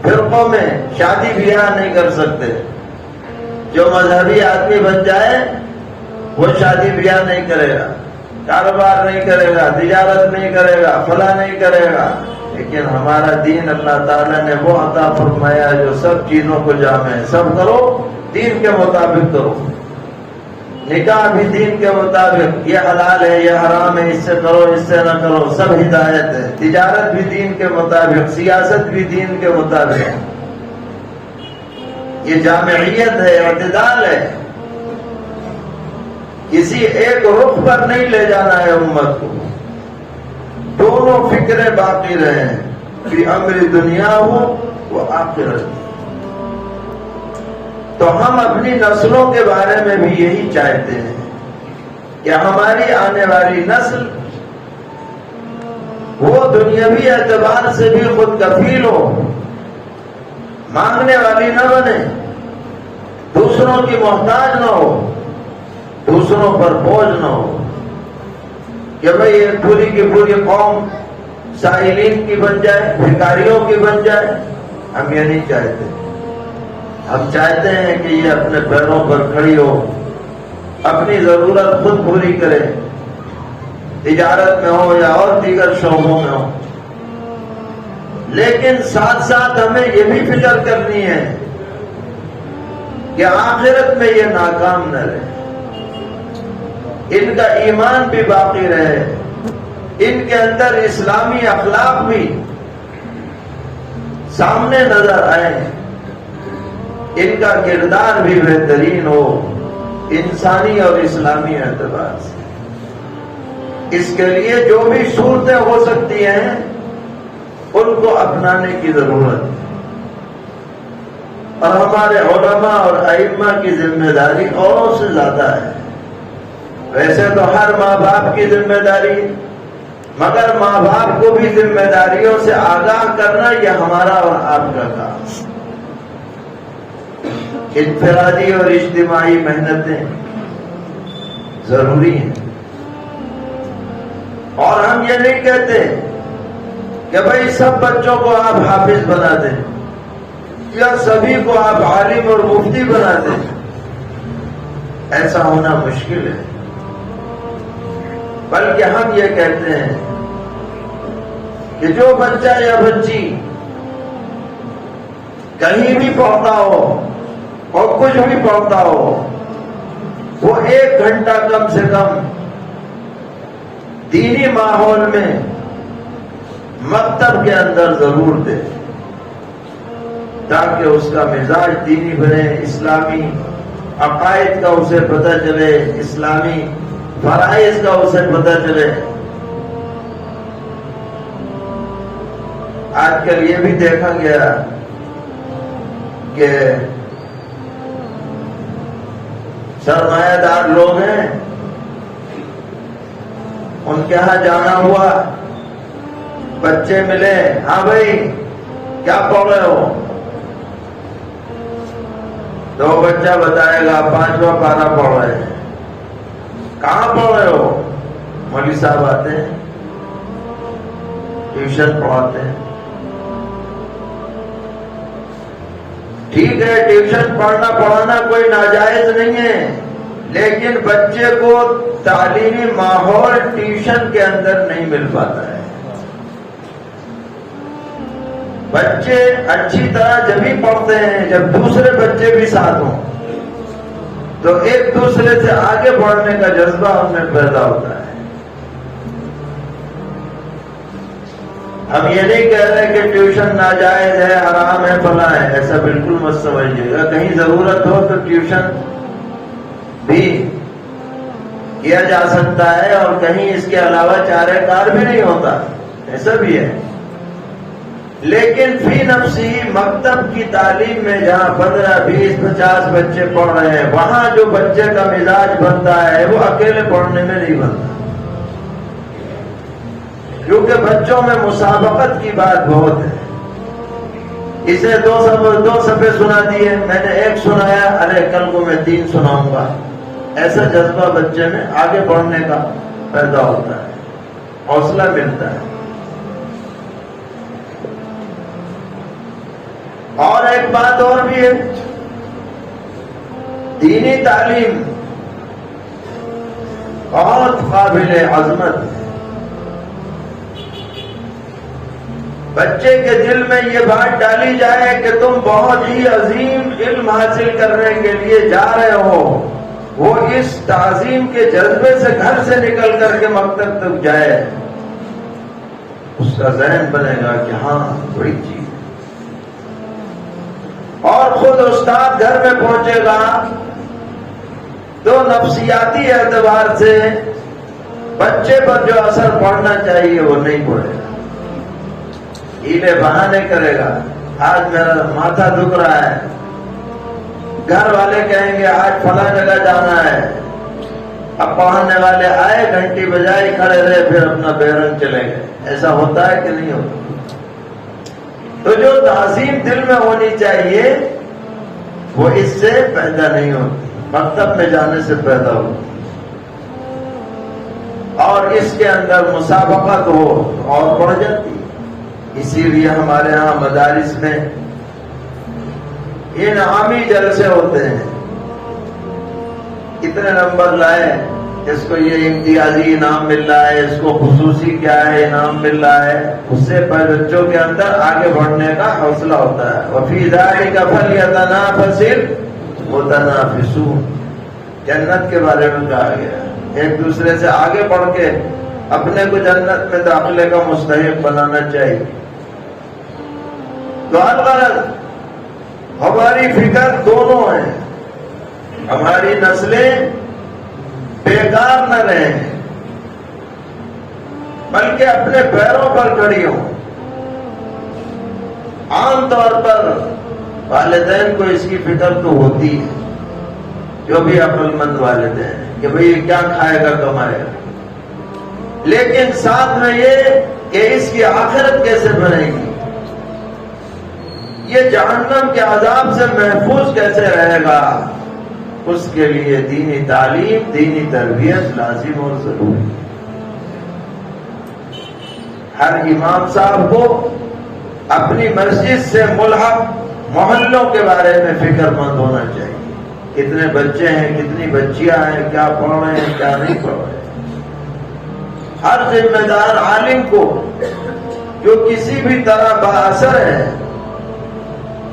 فرقوں میں شادی بیاہ نہیں کر سکتے، جو مذہبی آدمی بن جائے وہ شادی بیاہ نہیں کرے گا، کاروبار نہیں کرے گا، تجارت نہیں کرے گا، فلاں نہیں کرے گا۔ لیکن ہمارا دین اللہ تعالیٰ نے وہ عطا فرمایا جو سب چیزوں کو جامع ہے، سب کرو دین کے مطابق کرو، نکاح بھی دین کے مطابق، یہ حلال ہے یہ حرام ہے، اس سے کرو اس سے نہ کرو، سب ہدایت ہے، تجارت بھی دین کے مطابق، سیاست بھی دین کے مطابق، یہ جامعیت ہے، اعتدال ہے۔ کسی ایک رخ پر نہیں لے جانا ہے امت کو، دونوں فکریں باقی رہیں، کہ امر دنیا ہو وہ آخرت۔ تو ہم اپنی نسلوں کے بارے میں بھی یہی چاہتے ہیں کہ ہماری آنے والی نسل وہ دنیاوی اعتبار سے بھی خود کفیل ہو، مانگنے والی نہ بنے، دوسروں کی محتاج نہ ہو، دوسروں پر بوجھ نہ ہو کہ بھئی یہ پوری کی پوری قوم سائلین کی بن جائے، بھکاریوں کی بن جائے۔ ہم یہ نہیں چاہتے، ہم چاہتے ہیں کہ یہ اپنے پیروں پر کھڑی ہو، اپنی ضرورت خود پوری کرے، تجارت میں ہو یا اور دیگر شعبوں میں ہو۔ لیکن ساتھ ساتھ ہمیں یہ بھی فکر کرنی ہے کہ آخرت میں یہ ناکام نہ رہے، ان کا ایمان بھی باقی رہے، ان کے اندر اسلامی اخلاق بھی سامنے نظر آئے، ان کا کردار بھی بہترین ہو انسانی اور اسلامی اعتبار سے۔ اس کے لیے جو بھی صورتیں ہو سکتی ہیں ان کو اپنانے کی ضرورت ہے، اور ہمارے علماء اور ائمہ کی ذمہ داری اوروں سے زیادہ ہے۔ ویسے تو ہر ماں باپ کی ذمہ داری ہے، مگر ماں باپ کو بھی ذمہ داریوں سے آگاہ کرنا یہ ہمارا اور آپ کا کام ہے۔ انفرادی اور اجتماعی محنتیں ضروری ہیں، اور ہم یہ نہیں کہتے کہ بھئی سب بچوں کو آپ حافظ بنا دیں یا سبھی کو آپ عالم اور مفتی بنا دیں، ایسا ہونا مشکل ہے۔ بلکہ ہم یہ کہتے ہیں کہ جو بچہ یا بچی کہیں بھی پڑھتا ہو اور کچھ بھی پڑھتا ہو، وہ 1 گھنٹہ کم سے کم دینی ماحول میں مکتب کے اندر ضرور دے، تاکہ اس کا مزاج دینی بنے، اسلامی عقائد کا اسے پتہ چلے، اسلامی فرائض کا اسے پتہ چلے۔ آج کل یہ بھی دیکھا گیا کہ سرمایہ دار لوگ ہیں، ان کے ہاں جانا ہوا، بچے ملے، ہاں بھائی کیا پڑھ رہے ہو؟ تو بچہ بتائے گا 5واں پارہ پڑھ رہے ہیں۔ کہاں پڑھ رہے ہو؟ مولوی صاحب آتے ہیں، ٹیوشن پڑھاتے ہیں۔ ٹھیک ہے، ٹیوشن پڑھنا پڑھانا کوئی ناجائز نہیں ہے، لیکن بچے کو تعلیمی ماحول ٹیوشن کے اندر نہیں مل پاتا ہے۔ بچے اچھی طرح جب ہی پڑھتے ہیں جب دوسرے بچے بھی ساتھ ہوں، تو ایک دوسرے سے آگے بڑھنے کا جذبہ ہم میں پیدا ہوتا ہے۔ ہم یہ نہیں کہہ رہے کہ ٹیوشن ناجائز ہے، حرام ہے، فلاں ہے، ایسا بالکل مت سمجھیے گا۔ کہیں ضرورت ہو تو ٹیوشن بھی کیا جا سکتا ہے، اور کہیں اس کے علاوہ چارہ کار بھی نہیں ہوتا، ایسا بھی ہے۔ لیکن فی نفسی مکتب کی تعلیم میں جہاں 15، 20، 50 بچے پڑھ رہے ہیں، وہاں جو بچے کا مزاج بنتا ہے وہ اکیلے پڑھنے میں نہیں بنتا، کیونکہ بچوں میں مسابقت کی بات بہت ہے۔ اسے 2 صفحے سنا دیے، میں نے 1 سنایا، ارے کل کو میں 3 سناؤں گا، ایسا جذبہ بچے میں آگے بڑھنے کا پیدا ہوتا ہے، حوصلہ ملتا ہے۔ اور ایک بات اور بھی ہے، دینی تعلیم بہت قابل عظمت ہے۔ بچے کے دل میں یہ بات ڈالی جائے کہ تم بہت ہی عظیم علم حاصل کرنے کے لیے جا رہے ہو، وہ اس تعظیم کے جذبے سے گھر سے نکل کر کے مکتب تک جائے، اس کا ذہن بنے گا کہ ہاں بڑی چیز، اور خود استاد گھر میں پہنچے گا تو نفسیاتی اعتبار سے بچے پر جو اثر پڑنا چاہیے وہ نہیں پڑے گا، ہیلے بہانے کرے گا، آج میرا ماتھا دکھ رہا ہے، گھر والے کہیں گے آج فلاں جگہ جانا ہے، اب پڑھانے والے آئے، گھنٹی بجائی، کھڑے رہے، پھر اپنا بیرنگ چلے گئے۔ ایسا ہوتا ہے کہ نہیں ہوتا؟ تو جو تعظیم دل میں ہونی چاہیے وہ اس سے پیدا نہیں ہوتی، مکتب میں جانے سے پیدا ہوتی، اور اس کے اندر مسابقت ہو اور بڑھ جاتی۔ اسی لیے ہمارے ہاں مدارس میں انعامی جلسے ہوتے ہیں، اتنے نمبر لائے، اس کو یہ امتیازی انعام مل رہا ہے، اس کو خصوصی کیا ہے انعام مل رہا ہے، اس سے بچوں کے اندر آگے بڑھنے کا حوصلہ ہوتا ہے۔ وَفِي ذَلِكَ فَلْيَتَنَافَسِ الْمُتَنَافِسُونَ، جنت کے بارے میں کہا گیا ہے، ایک دوسرے سے آگے بڑھ کے اپنے کو جنت میں داخلے کا مستحق بنانا چاہیے۔ تو الغرض ہماری فکر دونوں ہے، ہماری نسلیں بیکار نہ رہیں بلکہ اپنے پیروں پر کھڑی ہوں۔ عام طور پر والدین کو اس کی فکر تو ہوتی ہے، جو بھی عقل مند والدین ہیں، کہ بھئی کیا کھائے گا کمائے گا، لیکن ساتھ میں یہ کہ اس کی آخرت کیسے بنے گی، یہ جہنم کے عذاب سے محفوظ کیسے رہے گا، اس کے لیے دینی تعلیم، دینی تربیت لازم اور ضروری۔ ہر امام صاحب کو اپنی مسجد سے ملحق محلوں کے بارے میں فکر مند ہونا چاہیے، کتنے بچے ہیں، کتنی بچیاں ہیں، کیا پڑھ رہے ہیں، کیا نہیں پڑھ رہے ہیں۔ ہر ذمہ دار عالم کو جو کسی بھی طرح بااثر ہے،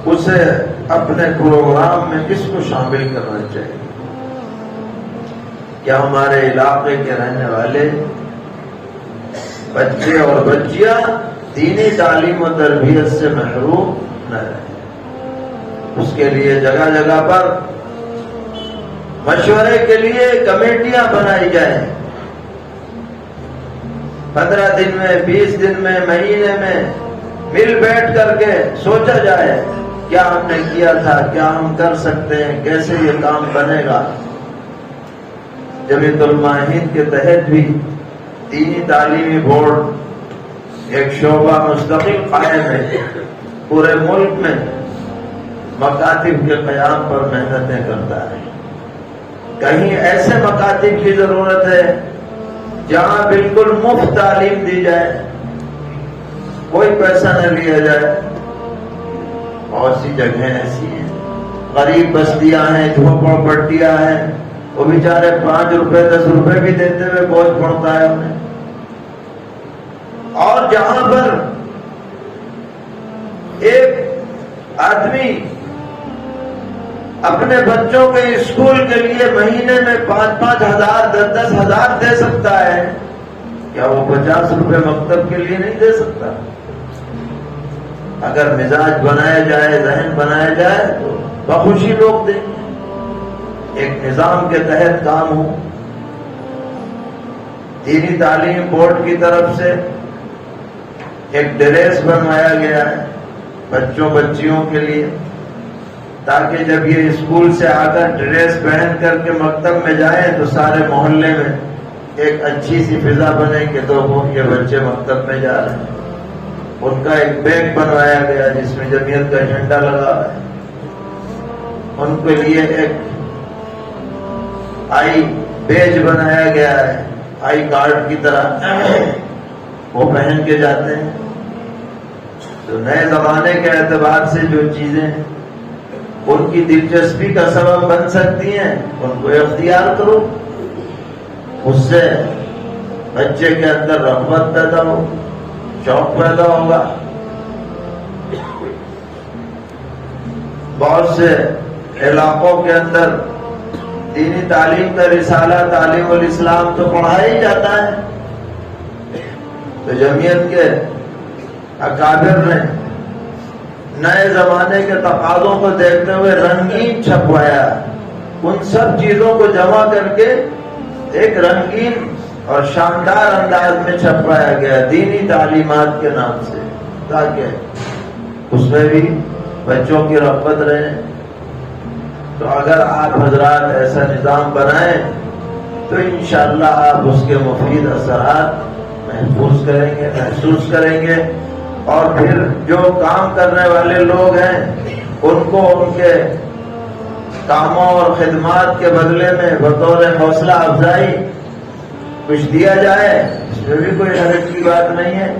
اسے اپنے پروگرام میں کس کو شامل کرنا چاہیے۔ کیا ہمارے علاقے کے رہنے والے بچے اور بچیاں دینی تعلیم و تربیت سے محروم نہ رہیں؟ اس کے لیے جگہ جگہ پر مشورے کے لیے کمیٹیاں بنائی جائیں، 15 دن میں، 20 دن میں، مہینے میں مل بیٹھ کر کے سوچا جائے کیا ہم نے کیا تھا، کیا ہم کر سکتے ہیں، کیسے یہ کام بنے گا۔ جمعیت علماء ہند کے تحت بھی دینی تعلیمی بورڈ ایک شعبہ مستقل قائم ہے، پورے ملک میں مکاتب کے قیام پر محنتیں کرتا ہے۔ کہیں ایسے مکاتب کی ضرورت ہے جہاں بالکل مفت تعلیم دی جائے، کوئی پیسہ نہ لیا جائے۔ بہت سی جگہیں ایسی ہیں، غریب بستیاں ہیں، جھوپڑ پٹیاں ہیں، وہ بیچارے 5 روپے 10 روپے بھی دیتے ہوئے بوجھ پڑتا ہے انہیں۔ اور جہاں پر ایک آدمی اپنے بچوں کے اسکول کے لیے مہینے میں 5-5 ہزار 10-10 ہزار دے سکتا ہے، کیا وہ 50 روپے مکتب کے لیے نہیں دے سکتا؟ اگر مزاج بنایا جائے، ذہن بنایا جائے تو بخوشی لوگ دیں گے۔ ایک نظام کے تحت کام ہو۔ دینی تعلیم بورڈ کی طرف سے ایک ڈریس بنوایا گیا ہے بچوں بچیوں کے لیے، تاکہ جب یہ اسکول سے آ کر ڈریس پہن کر کے مکتب میں جائیں تو سارے محلے میں ایک اچھی سی فضا بنے کہ تو یہ بچے مکتب میں جا رہے ہیں۔ ان کا ایک بیگ بنوایا گیا جس میں جمعیت کا جھنڈا لگا ہے، ان کے لیے ایک آئی بیج بنایا گیا ہے، آئی کارڈ کی طرح وہ پہن کے جاتے ہیں۔ تو نئے زمانے کے اعتبار سے جو چیزیں ان کی دلچسپی کا سبب بن سکتی ہیں ان کو اختیار کرو، اس سے بچے کے اندر رغبت پیدا ہو، شوق پیدا ہوگا۔ بہت سے علاقوں کے اندر دینی تعلیم کا رسالہ تعلیم الاسلام تو پڑھایا ہی جاتا ہے، تو جمعیت کے اکابر نے نئے زمانے کے تقاضوں کو دیکھتے ہوئے رنگین چھپوایا، ان سب چیزوں کو جمع کر کے ایک رنگین اور شاندار انداز میں چھپوایا گیا دینی تعلیمات کے نام سے، تاکہ اس میں بھی بچوں کی رغبت رہے۔ تو اگر آپ حضرات ایسا نظام بنائیں تو انشاءاللہ آپ اس کے مفید اثرات محسوس کریں گے، اور پھر جو کام کرنے والے لوگ ہیں ان کو ان کے کاموں اور خدمات کے بدلے میں بطور حوصلہ افزائی کچھ دیا جائے، اس میں بھی کوئی حرج کی بات نہیں ہے،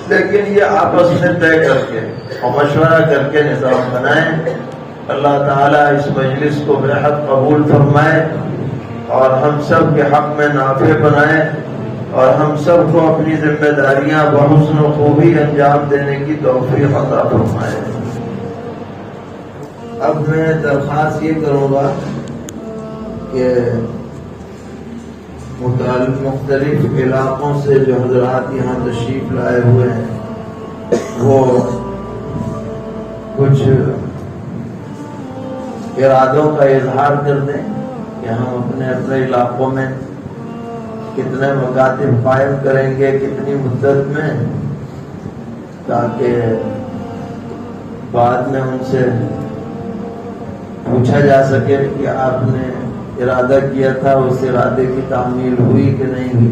لیکن یہ آپس میں طے کر کے اور مشورہ کر کے نظام بنائیں۔ اللہ تعالیٰ اس مجلس کو بے حد قبول فرمائے اور ہم سب کے حق میں نافع بنائے اور ہم سب کو اپنی ذمہ داریاں بحسن و خوبی انجام دینے کی توفیق عطا فرمائے۔ اب میں درخواست یہ کروں گا کہ مختلف علاقوں سے جو حضرات یہاں تشریف لائے ہوئے ہیں وہ کچھ ارادوں کا اظہار کر دیں کہ ہم اپنے اپنے علاقوں میں کتنے مکاتب قائم کریں گے، کتنی مدت میں، تاکہ بعد میں ان سے پوچھا جا سکے کہ آپ نے ارادہ کیا تھا اس ارادے کی تعمیل ہوئی کہ نہیں ہوئی۔